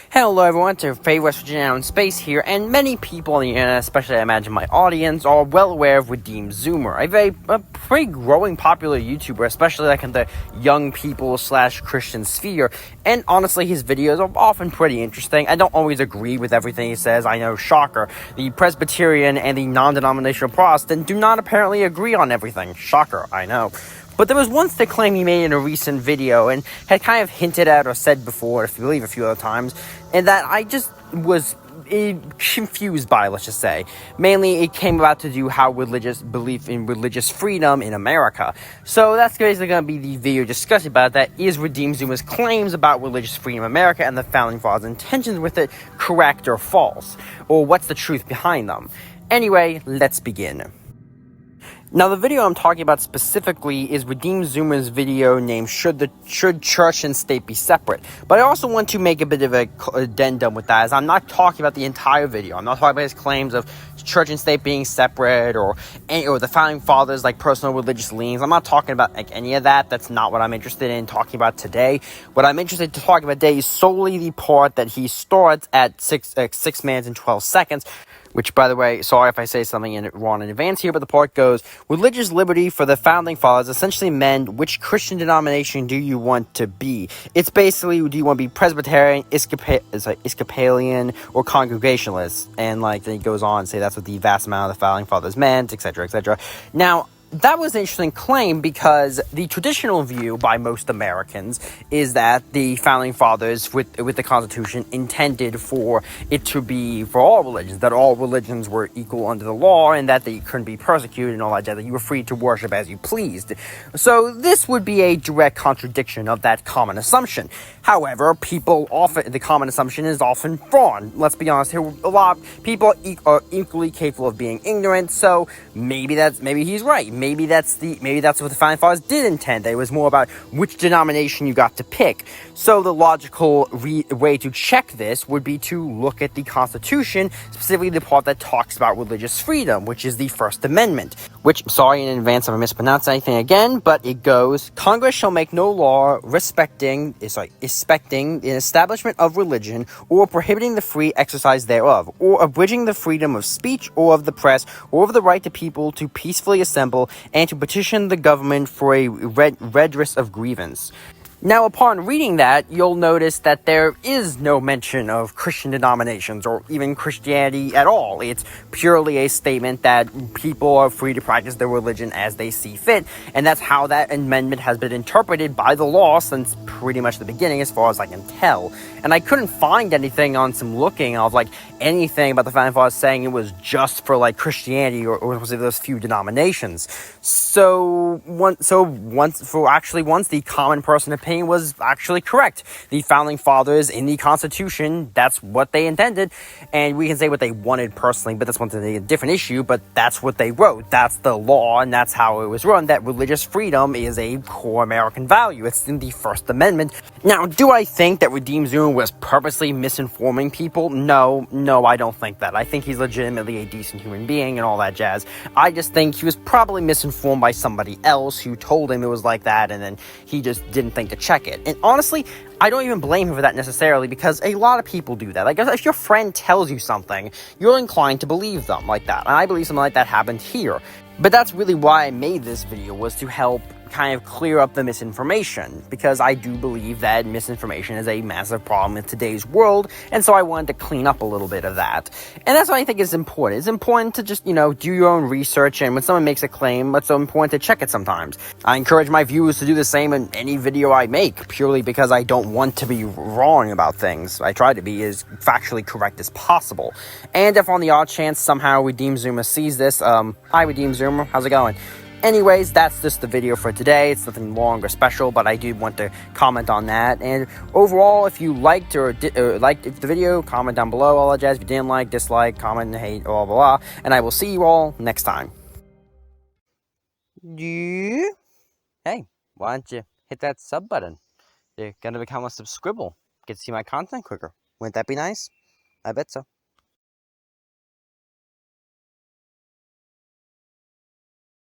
Hello everyone, it's your favorite West Virginia out in space here, and many people on the internet, especially I imagine my audience, are well aware of Redeemed Zoomer, a pretty growing popular YouTuber, especially like in the young people / Christian sphere, and honestly his videos are often pretty interesting. I don't always agree with everything he says, I know, shocker. The Presbyterian and the non-denominational Protestant do not apparently agree on everything, shocker, I know. But there was once the claim he made in a recent video and had kind of hinted at or said before, if you believe a few other times, and that I just was confused by, let's just say. Mainly, it came about to do how religious belief in religious freedom in America. So that's basically going to be the video discussing about that. Is Redeemed Zoomer's claims about religious freedom in America and the Founding Fathers' intentions with it correct or false? Or what's the truth behind them? Anyway, let's begin. Now, the video I'm talking about specifically is Redeemed Zoomer's video named Should Church and State Be Separate? But I also want to make a bit of a addendum with that, as I'm not talking about the entire video. I'm not talking about his claims of church and state being separate or the Founding Fathers' like personal religious leanings. I'm not talking about like any of that. That's not what I'm interested in talking about today. What I'm interested to talk about today is solely the part that he starts at 6 minutes and 12 seconds. Which, by the way, sorry if I say something wrong in advance here, but the part goes, religious liberty for the Founding Fathers essentially meant which Christian denomination do you want to be? It's basically, do you want to be Presbyterian, Episcopalian, or Congregationalist? And then he goes on and say that's what the vast amount of the Founding Fathers meant, etc., etc. Now, that was an interesting claim because the traditional view by most Americans is that the Founding Fathers with the Constitution intended for it to be for all religions, that all religions were equal under the law and that they couldn't be persecuted and all that you were free to worship as you pleased. So this would be a direct contradiction of that common assumption. However, the common assumption is often wrong. Let's be honest here, a lot of people are equally capable of being ignorant, so maybe he's right. Maybe that's what the Founding Fathers did intend. It was more about which denomination you got to pick. So the logical way to check this would be to look at the Constitution, specifically the part that talks about religious freedom, which is the First Amendment. Which, sorry in advance if I mispronounce anything again, but it goes, Congress shall make no law respecting the establishment of religion, or prohibiting the free exercise thereof, or abridging the freedom of speech, or of the press, or of the right to people to peacefully assemble, and to petition the government for a redress of grievance. Now, upon reading that, you'll notice that there is no mention of Christian denominations or even Christianity at all. It's purely a statement that people are free to practice their religion as they see fit, and that's how that amendment has been interpreted by the law since pretty much the beginning, as far as I can tell. And I couldn't find anything on some looking of anything about the Founding Fathers saying it was just for Christianity or was it those few denominations. So once the common person opinion was actually correct. The Founding Fathers in the Constitution, that's what they intended, and we can say what they wanted personally, but that's a different issue, but that's what they wrote. That's the law, and that's how it was run, that religious freedom is a core American value. It's in the First Amendment. Now, do I think that Redeemed Zoomer was purposely misinforming people? No, I don't think that. I think he's legitimately a decent human being and all that jazz. I just think he was probably misinformed by somebody else who told him it was like that, and then he just didn't think to check it. And honestly, I don't even blame him for that necessarily, because a lot of people do that. If your friend tells you something, you're inclined to believe them like that. And I believe something like that happened here. But that's really why I made this video, was to help kind of clear up the misinformation, because I do believe that misinformation is a massive problem in today's world, and so I wanted to clean up a little bit of that. And that's what I think is important. It's important to just, do your own research, and when someone makes a claim, it's so important to check it sometimes. I encourage my viewers to do the same in any video I make, purely because I don't want to be wrong about things. I try to be as factually correct as possible. And if on the odd chance somehow Redeemed Zoomer sees this, hi Redeemed Zoomer, how's it going? Anyways, that's just the video for today. It's nothing long or special, but I do want to comment on that. And overall, if you liked the video, comment down below, all that jazz. If you didn't like, dislike, comment, hate, blah, blah, blah. And I will see you all next time. Yeah. Hey, why don't you hit that sub button? You're going to become a subscribble. Get to see my content quicker. Wouldn't that be nice? I bet so.